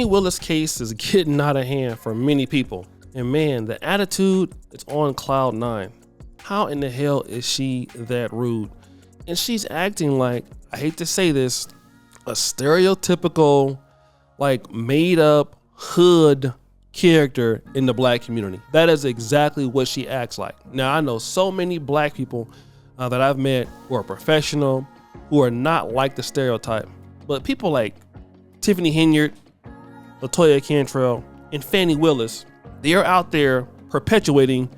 Fani Willis case is getting out of hand for many people. And man, the attitude is on cloud nine. How in the hell is she that rude? And she's acting like, I hate to say this, a stereotypical, like made up hood character in the black community. That is exactly what she acts like. Now, I know so many black people that I've met who are professional, who are not like the stereotype. But people like Tiffany Henyard, Latoya Cantrell, and Fani Willis, they are out there perpetuating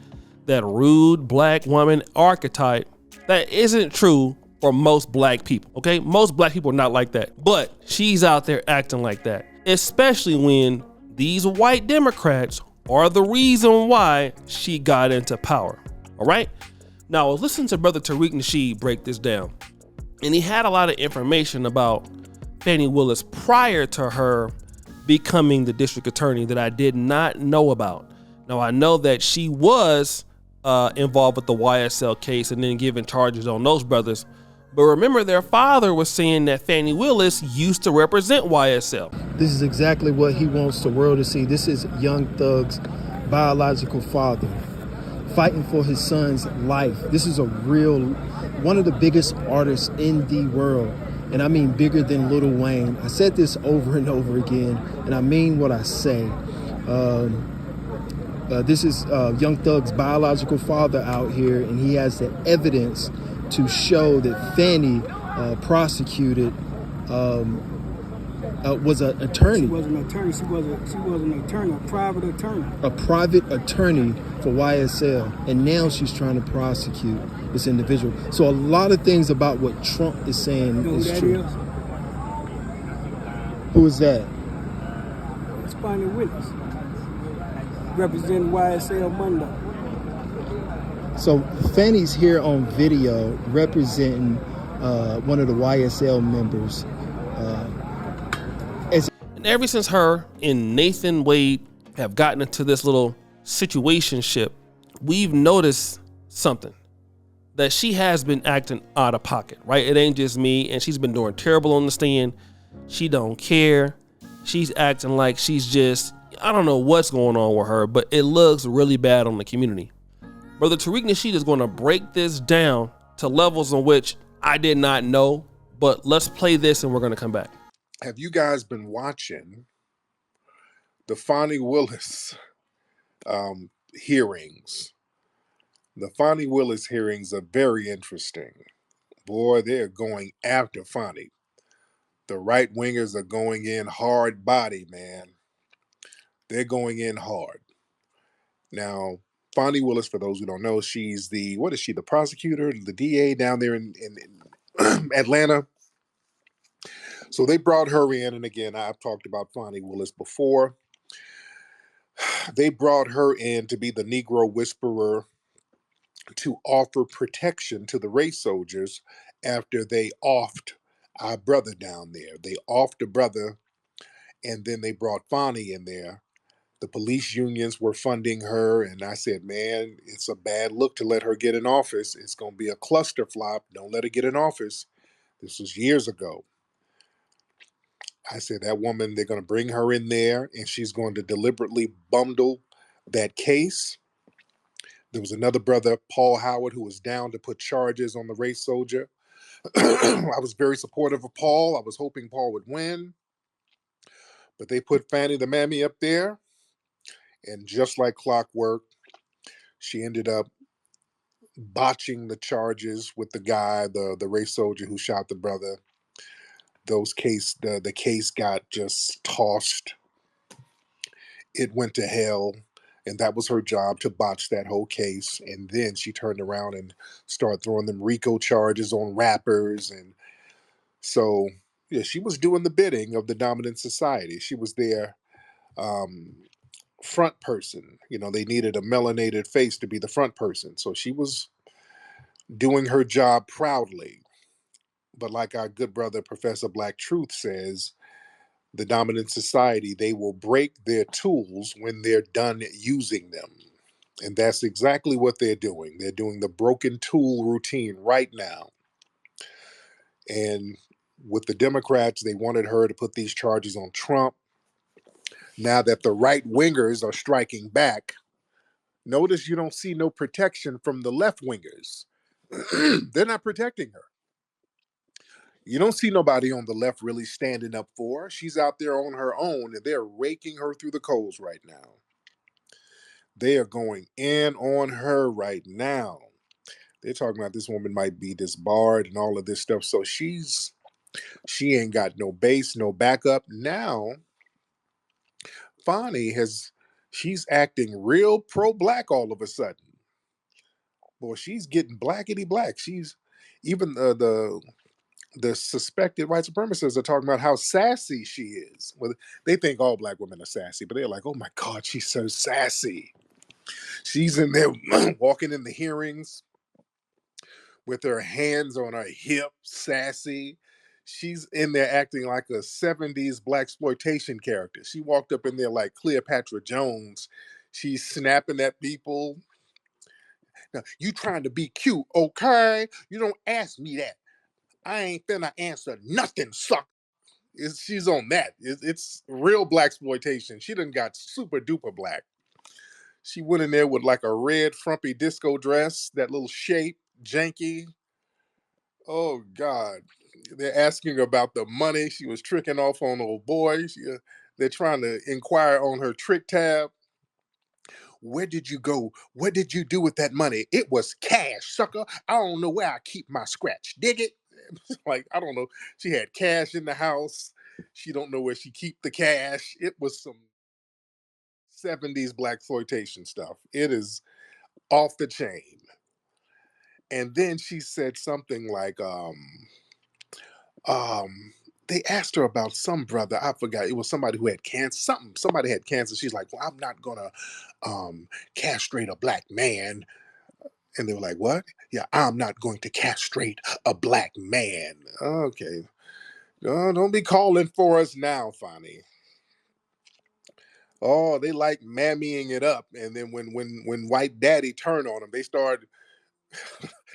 that rude black woman archetype that isn't true for most black people, okay? Most black people are not like that, but she's out there acting like that, especially when these white Democrats are the reason why she got into power, all right? Now, I was listening to Brother Tariq Nasheed break this down, and he had a lot of information about Fani Willis prior to her becoming the district attorney that I did not know about. Now, I know that she was involved with the YSL case and then given charges on those brothers. But remember, their father was saying that Fani Willis used to represent YSL. This is exactly what he wants the world to see. This is Young Thug's biological father fighting for his son's life. This is one of the biggest artists in the world. And I mean bigger than Lil Wayne. I said this over and over again, and I mean what I say. This is Young Thug's biological father out here, and he has the evidence to show that Fani prosecuted was an attorney. She was an attorney. She was an attorney, a private attorney. A private attorney for YSL, and now she's trying to prosecute this individual. So a lot of things about what Trump is saying is true. Who is that? It's Fani Willis, representing YSL Monday. So Fanny's here on video representing one of the YSL members. And ever since her and Nathan Wade have gotten into this little situationship, we've noticed something. That she has been acting out of pocket, right? It ain't just me, and she's been doing terrible on the stand. She don't care. She's acting like she's just, I don't know what's going on with her, but it looks really bad on the community. Brother Tariq Nasheed is going to break this down to levels in which I did not know, but let's play this and we're going to come back. Have you guys been watching the Fani Willis hearings? The Fani Willis hearings are very interesting. Boy, they're going after Fani. The right wingers are going in hard body, man. They're going in hard. Now, Fani Willis, for those who don't know, she's the prosecutor, the DA down there in Atlanta. So they brought her in, and again, I've talked about Fani Willis before. They brought her in to be the Negro whisperer, to offer protection to the race soldiers after they offed our brother down there. They offed a brother, and then they brought Fani in there. The police unions were funding her, and I said, man, it's a bad look to let her get in office. It's going to be a cluster flop. Don't let her get in office. This was years ago. I said, that woman, they're going to bring her in there, and she's going to deliberately bundle that case. There was another brother, Paul Howard, who was down to put charges on the race soldier. I was very supportive of Paul. I was hoping Paul would win. But they put Fanny the Mammy up there. And just like clockwork, she ended up botching the charges with the guy, the race soldier who shot the brother. The case got just tossed. It went to hell. And that was her job, to botch that whole case. And then she turned around and started throwing them RICO charges on rappers. And so, yeah, she was doing the bidding of the dominant society. She was their front person. You know, they needed a melanated face to be the front person. So she was doing her job proudly. But like our good brother, Professor Black Truth says, the dominant society, they will break their tools when they're done using them. And that's exactly what they're doing. They're doing the broken tool routine right now. And with the Democrats, they wanted her to put these charges on Trump. Now that the right wingers are striking back, notice you don't see no protection from the left wingers. They're not protecting her. You don't see nobody on the left really standing up for her. She's out there on her own, and they're raking her through the coals right now. They are going in on her right now. They're talking about this woman might be disbarred and all of this stuff. So she ain't got no base, no backup. Now, she's acting real pro-black all of a sudden. Boy, she's getting blackety black. She's even the suspected white supremacists are talking about how sassy she is. Well, they think all black women are sassy, but they're like, oh my God, she's so sassy. She's in there walking in the hearings with her hands on her hip, sassy. She's in there acting like a 70s blaxploitation character. She walked up in there like Cleopatra Jones. She's snapping at people. Now, you trying to be cute, okay? You don't ask me that. I ain't finna answer nothing, suck. She's on that. It's real blaxploitation. She done got super duper black. She went in there with like a red frumpy disco dress, that little shape, janky. Oh God. They're asking about the money. She was tricking off on old boy. They're trying to inquire on her trick tab. Where did you go? What did you do with that money? It was cash, sucker. I don't know where I keep my scratch. Dig it? Like, I don't know. She had cash in the house. She don't know where she keep the cash. It was some 70s blaxploitation stuff. It is off the chain. And then she said something like, they asked her about some brother. I forgot. It was somebody who had cancer. Somebody had cancer. She's like, well, I'm not gonna castrate a black man. And they were like, what? Yeah, I'm not going to castrate a black man. Okay. Don't be calling for us now, Fani. Oh, they like mammying it up. And then when white daddy turn on them,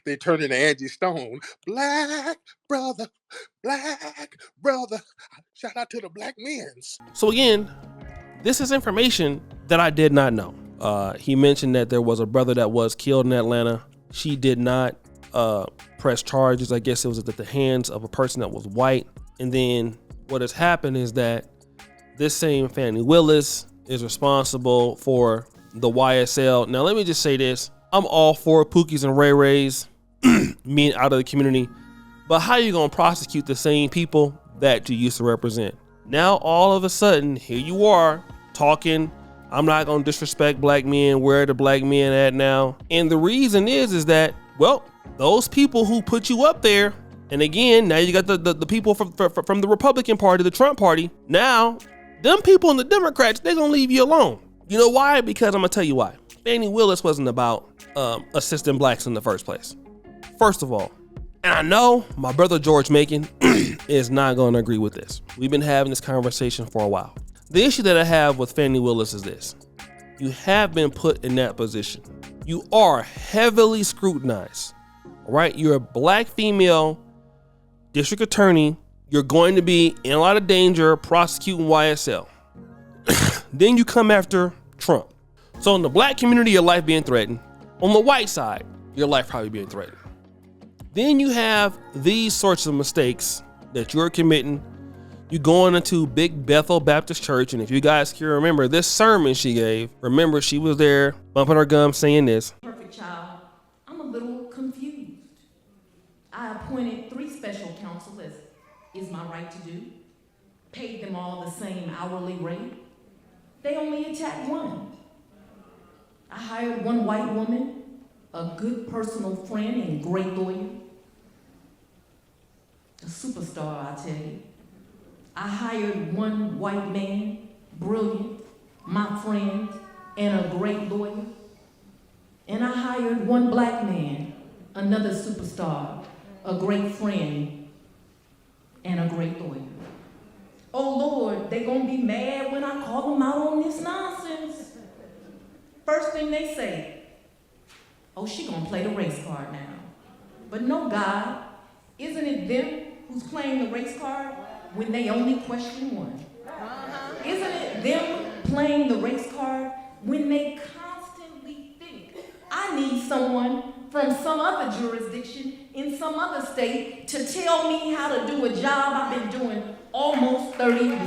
they turn into Angie Stone. Black brother, black brother. Shout out to the black men's. So again, this is information that I did not know. He mentioned that there was a brother that was killed in Atlanta. She did not press charges. I guess it was at the hands of a person that was white. And then what has happened is that this same Fani Willis is responsible for the YSL. Now, let me just say this. I'm all for Pookies and Ray Rays being out of the community. But how you going to prosecute the same people that you used to represent? Now, all of a sudden, here you are talking, I'm not going to disrespect black men. Where are the black men at now? And the reason is that, well, those people who put you up there, and again, now you got the people from the Republican Party, the Trump Party. Now, them people and the Democrats, they're going to leave you alone. You know why? Because I'm going to tell you why. Fani Willis wasn't about assisting blacks in the first place. First of all, and I know my brother George Macon is not going to agree with this. We've been having this conversation for a while. The issue that I have with Fani Willis is this. You have been put in that position. You are heavily scrutinized, right? You're a black female district attorney. You're going to be in a lot of danger prosecuting YSL. Then you come after Trump. So in the black community, your life being threatened. On the white side, your life probably being threatened. Then you have these sorts of mistakes that you're committing. You're going into Big Bethel Baptist Church, and if you guys can remember this sermon she gave, remember she was there bumping her gum saying this. Perfect child, I'm a little confused. I appointed 3 special counsel, as is my right to do. Paid them all the same hourly rate. They only attacked one. I hired one white woman, a good personal friend and great lawyer. A superstar, I tell you. I hired one white man, brilliant, my friend, and a great lawyer. And I hired one black man, another superstar, a great friend, and a great lawyer. Oh Lord, they gonna be mad when I call them out on this nonsense. First thing they say, oh, she gonna play the race card now. But no, God, isn't it them who's playing the race card when they only question one? Isn't it them playing the race card when they constantly think I need someone from some other jurisdiction in some other state to tell me how to do a job I've been doing almost 30 years.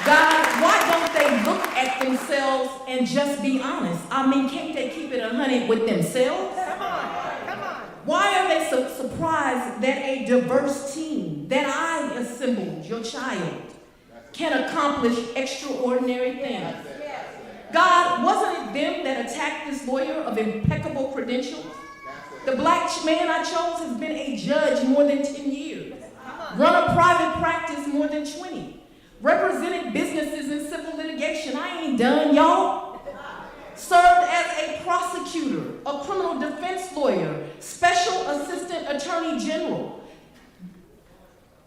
God, why don't they look at themselves and just be honest? I mean, can't they keep it 100 with themselves? Come on. Why are they so surprised that a diverse team that I assembled, your child, can accomplish extraordinary things? God, wasn't it them that attacked this lawyer of impeccable credentials? The black man I chose has been a judge more than 10 years, run a private practice more than 20, represented businesses in civil litigation. I ain't done, y'all. Served as a prosecutor, a criminal defense lawyer, special assistant attorney general,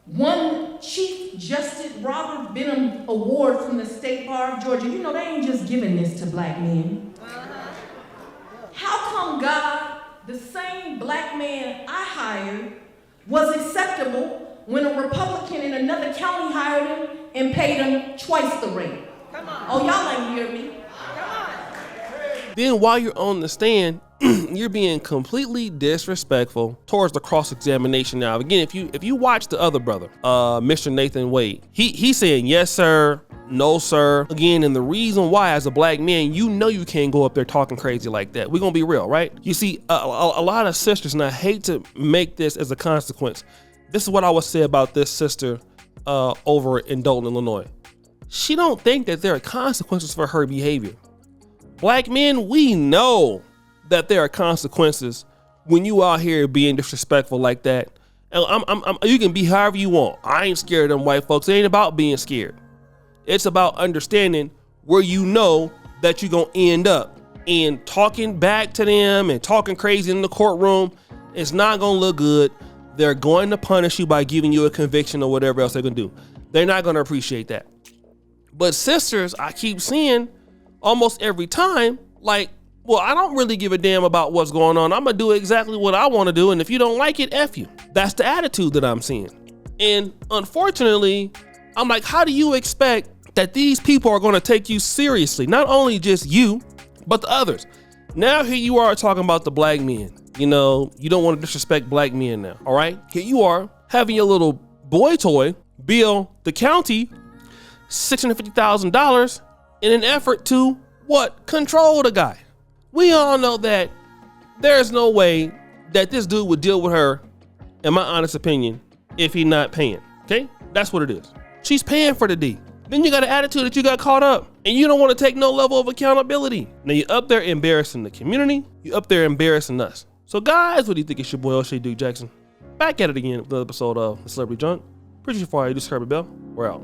won Chief Justice Robert Benham Award from the State Bar of Georgia. You know, they ain't just giving this to black men. How come, God, the same black man I hired was acceptable when a Republican in another county hired him and paid him twice the rate? Come on. Oh, y'all ain't hear me. Come on. Then while you're on the stand, you're being completely disrespectful towards the cross-examination. Now, again, if you watch the other brother, Mr. Nathan Wade, he's saying yes, sir, no, sir. Again, and the reason why, as a black man, you know you can't go up there talking crazy like that. We're gonna be real, right? You see, a lot of sisters, and I hate to make this as a consequence. This is what I would say about this sister over in Dolton, Illinois. She don't think that there are consequences for her behavior. Black men, we know that there are consequences when you out here being disrespectful like that. And you can be however you want. I ain't scared of them white folks. It ain't about being scared. It's about understanding where you know that you're gonna end up. And talking back to them and talking crazy in the courtroom, it's not gonna look good. They're going to punish you by giving you a conviction or whatever else they're gonna do. They're not gonna appreciate that. But sisters, I keep seeing almost every time, like, well, I don't really give a damn about what's going on. I'm gonna do exactly what I wanna do, and if you don't like it, F you. That's the attitude that I'm seeing. And unfortunately, I'm like, how do you expect that these people are gonna take you seriously? Not only just you, but the others. Now here you are talking about the black men. You know, you don't wanna disrespect black men now, all right? Here you are having your little boy toy bill the county $650,000 in an effort to, what? Control the guy. We all know that there's no way that this dude would deal with her, in my honest opinion, if he's not paying, okay? That's what it is. She's paying for the D. Then you got an attitude that you got caught up and you don't want to take no level of accountability. Now you're up there embarrassing the community. You're up there embarrassing us. So guys, what do you think? It's your boy, O'Shea Duke Jackson. Back at it again with another episode of The Celebrity Junk. Appreciate you for all you do, subscribe, bell. We're out.